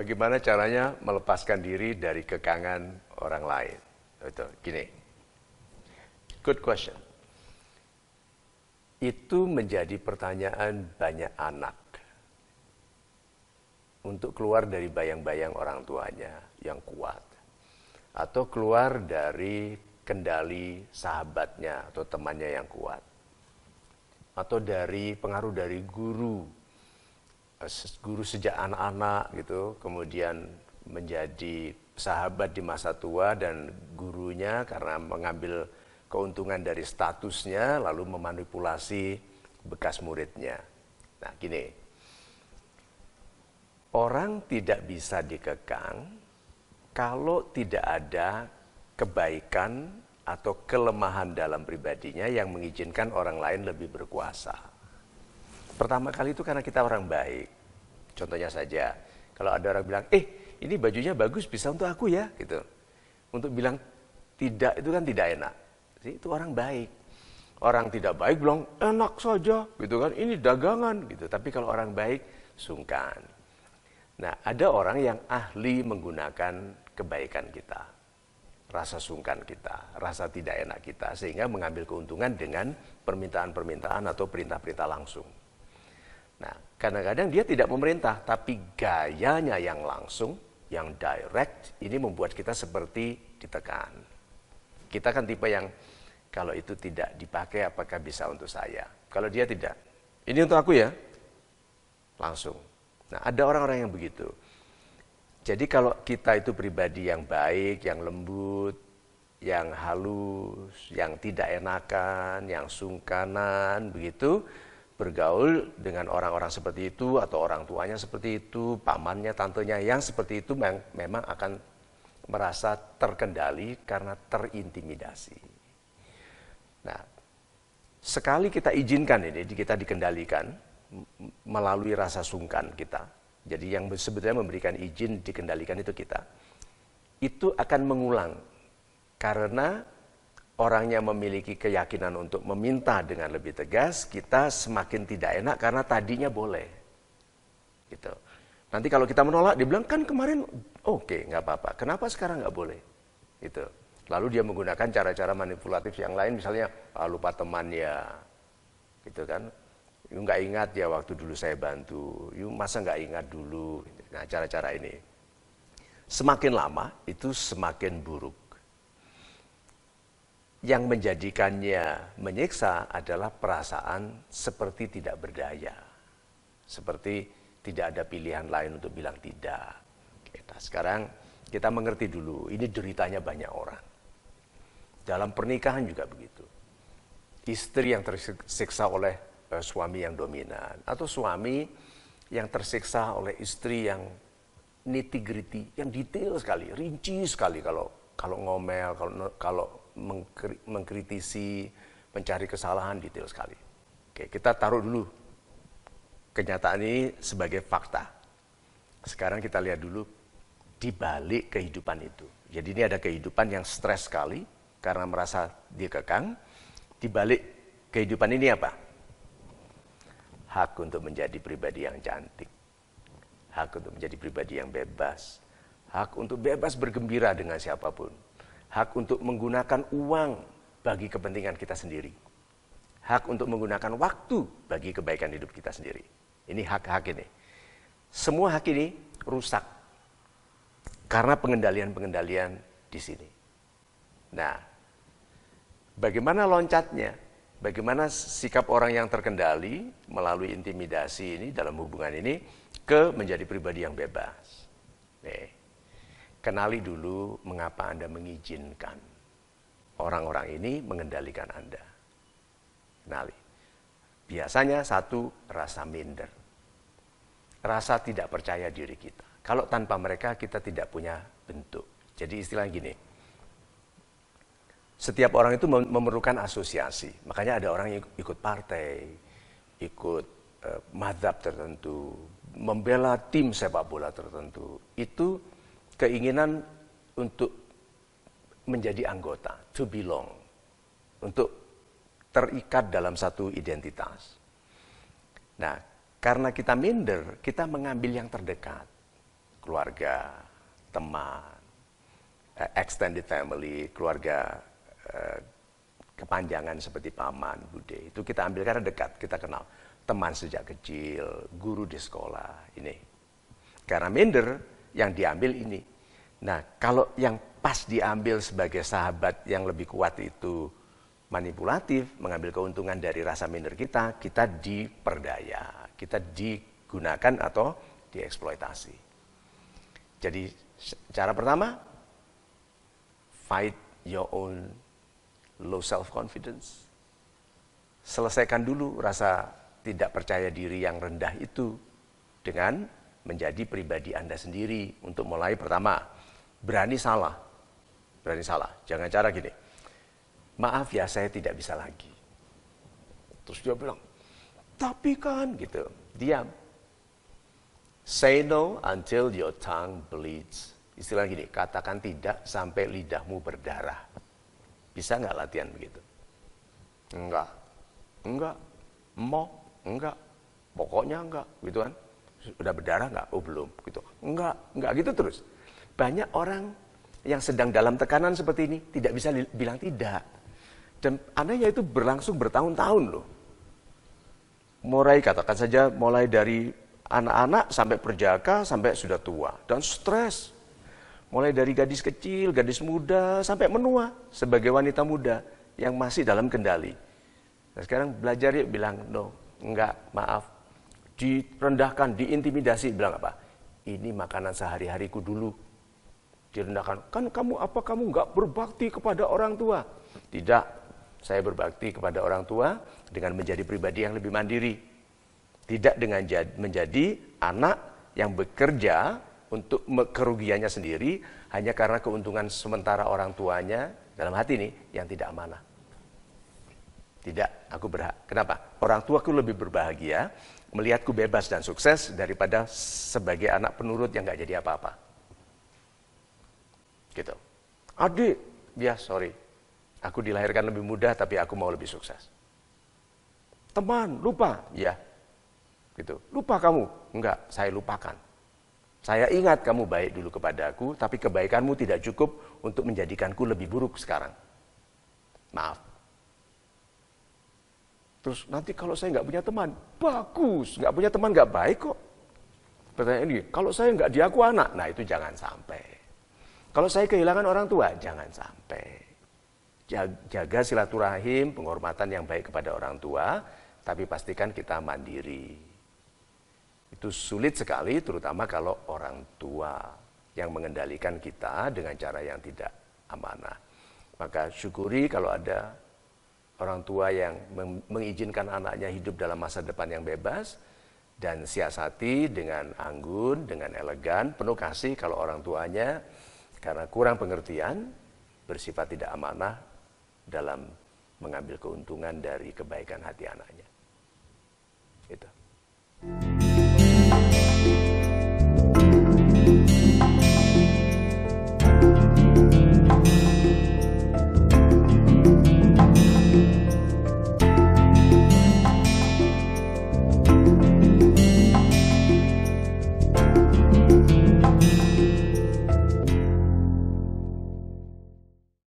Bagaimana caranya melepaskan diri dari kekangan orang lain? Itu gini. Good question. Itu menjadi pertanyaan banyak anak untuk keluar dari bayang-bayang orang tuanya yang kuat, atau keluar dari kendali sahabatnya atau temannya yang kuat, atau dari pengaruh dari guru sejak anak-anak gitu, kemudian menjadi sahabat di masa tua, dan gurunya karena mengambil keuntungan dari statusnya lalu memanipulasi bekas muridnya. Nah gini, orang tidak bisa dikekang kalau tidak ada kebaikan atau kelemahan dalam pribadinya yang mengizinkan orang lain lebih berkuasa. Pertama kali itu karena kita orang baik. Contohnya saja, kalau ada orang bilang, ini bajunya bagus, bisa untuk aku ya, gitu. Untuk bilang tidak itu kan tidak enak. Jadi, itu orang baik. Orang tidak baik bilang enak saja, gitu kan. Ini dagangan, gitu. Tapi kalau orang baik sungkan. Nah, ada orang yang ahli menggunakan kebaikan kita, rasa sungkan kita, rasa tidak enak kita, sehingga mengambil keuntungan dengan permintaan-permintaan atau perintah-perintah langsung. Nah, kadang-kadang dia tidak memerintah, tapi gayanya yang langsung, yang direct, ini membuat kita seperti ditekan. Kita kan tipe yang, kalau itu tidak dipakai, apakah bisa untuk saya? Kalau dia tidak, ini untuk aku ya, langsung. Nah, ada orang-orang yang begitu. Jadi kalau kita itu pribadi yang baik, yang lembut, yang halus, yang tidak enakan, yang sungkanan, begitu, bergaul dengan orang-orang seperti itu, atau orang tuanya seperti itu, pamannya, tantenya yang seperti itu, memang akan merasa terkendali karena terintimidasi. Nah, sekali kita izinkan ini, kita dikendalikan melalui rasa sungkan kita. Jadi yang sebetulnya memberikan izin dikendalikan itu kita. Itu akan mengulang karena orangnya memiliki keyakinan untuk meminta dengan lebih tegas, kita semakin tidak enak karena tadinya boleh. Gitu. Nanti kalau kita menolak, dia bilang kan kemarin oke, nggak apa-apa. Kenapa sekarang nggak boleh? Gitu. Lalu dia menggunakan cara-cara manipulatif yang lain, misalnya lupa teman ya, gitu kan? You nggak ingat ya waktu dulu saya bantu, you masa nggak ingat dulu? Nah, cara-cara ini semakin lama itu semakin buruk. Yang menjadikannya menyiksa adalah perasaan seperti tidak berdaya, seperti tidak ada pilihan lain untuk bilang tidak. Nah, sekarang kita mengerti dulu, ini deritanya banyak orang. Dalam pernikahan juga begitu. Istri yang tersiksa oleh suami yang dominan, atau suami yang tersiksa oleh istri yang nitty-gritty, yang detail sekali, rinci sekali kalau ngomel, kalau mengkritisi, mencari kesalahan, detail sekali. Oke, kita taruh dulu kenyataan ini sebagai fakta. Sekarang kita lihat dulu di balik kehidupan itu. Jadi ini ada kehidupan yang stres sekali karena merasa dikekang. Di balik kehidupan ini apa? Hak untuk menjadi pribadi yang cantik. Hak untuk menjadi pribadi yang bebas. Hak untuk bebas bergembira dengan siapapun. Hak untuk menggunakan uang bagi kepentingan kita sendiri. Hak untuk menggunakan waktu bagi kebaikan hidup kita sendiri. Ini hak-hak ini. Semua hak ini rusak karena pengendalian-pengendalian di sini. Nah, bagaimana loncatnya? Bagaimana sikap orang yang terkendali melalui intimidasi ini dalam hubungan ini ke menjadi pribadi yang bebas? Nih. Kenali dulu mengapa Anda mengizinkan orang-orang ini mengendalikan Anda. Kenali. Biasanya satu, rasa minder. Rasa tidak percaya diri kita. Kalau tanpa mereka kita tidak punya bentuk. Jadi istilah gini. Setiap orang itu memerlukan asosiasi. Makanya ada orang yang ikut partai, ikut mazhab tertentu, membela tim sepak bola tertentu. Itu keinginan untuk menjadi anggota, to belong, untuk terikat dalam satu identitas. Nah, karena kita minder, kita mengambil yang terdekat. keluarga, teman, extended family, keluarga kepanjangan seperti paman, bude. Itu kita ambil karena dekat, kita kenal. Teman sejak kecil, guru di sekolah, ini. Karena minder, yang diambil ini. Nah, kalau yang pas diambil sebagai sahabat yang lebih kuat itu manipulatif, mengambil keuntungan dari rasa minder kita diperdaya, kita digunakan atau dieksploitasi. Jadi, cara pertama, fight your own low self-confidence. Selesaikan dulu rasa tidak percaya diri yang rendah itu dengan menjadi pribadi Anda sendiri. Untuk mulai pertama, berani salah. Berani salah. Jangan cara gini, maaf ya saya tidak bisa lagi. Terus dia bilang, tapi kan gitu. Diam. Say no until your tongue bleeds. Istilah gini, katakan tidak sampai lidahmu berdarah. Bisa nggak latihan begitu? Enggak. Enggak. Pokoknya enggak, gitu kan? Udah berdarah nggak? Oh belum, gitu. Enggak gitu terus. Banyak orang yang sedang dalam tekanan seperti ini tidak bisa bilang tidak. Dan anehnya itu berlangsung bertahun-tahun loh. Katakan saja mulai dari anak-anak sampai perjaka sampai sudah tua dan stres. Mulai dari gadis kecil, gadis muda, sampai menua sebagai wanita muda yang masih dalam kendali. Nah, sekarang belajar yuk bilang, no, enggak, maaf. Direndahkan, diintimidasi, bilang apa? Ini makanan sehari-hariku dulu. Direndahkan, kan kamu enggak berbakti kepada orang tua? Tidak, saya berbakti kepada orang tua dengan menjadi pribadi yang lebih mandiri. Tidak dengan menjadi anak yang bekerja untuk kerugiannya sendiri hanya karena keuntungan sementara orang tuanya dalam hati ini yang tidak amanah. Tidak, aku berhak. Kenapa? Orang tuaku lebih berbahagia melihatku bebas dan sukses daripada sebagai anak penurut yang gak jadi apa-apa. Gitu. Adik, ya sorry. Aku dilahirkan lebih muda tapi aku mau lebih sukses. Teman, lupa. Ya. Gitu. Lupa kamu? Enggak, saya lupakan. Saya ingat kamu baik dulu kepadaku, tapi kebaikanmu tidak cukup untuk menjadikanku lebih buruk sekarang. Maaf. Terus nanti kalau saya nggak punya teman, bagus. Nggak punya teman nggak baik kok. Pertanyaan ini, kalau saya nggak diaku anak, nah itu jangan sampai. Kalau saya kehilangan orang tua, jangan sampai. Jaga silaturahim, penghormatan yang baik kepada orang tua, tapi pastikan kita mandiri. Itu sulit sekali, terutama kalau orang tua yang mengendalikan kita dengan cara yang tidak amanah. Maka syukuri kalau ada orang tua yang mengizinkan anaknya hidup dalam masa depan yang bebas, dan siasati dengan anggun, dengan elegan, penuh kasih kalau orang tuanya karena kurang pengertian, bersifat tidak amanah dalam mengambil keuntungan dari kebaikan hati anaknya. Itu.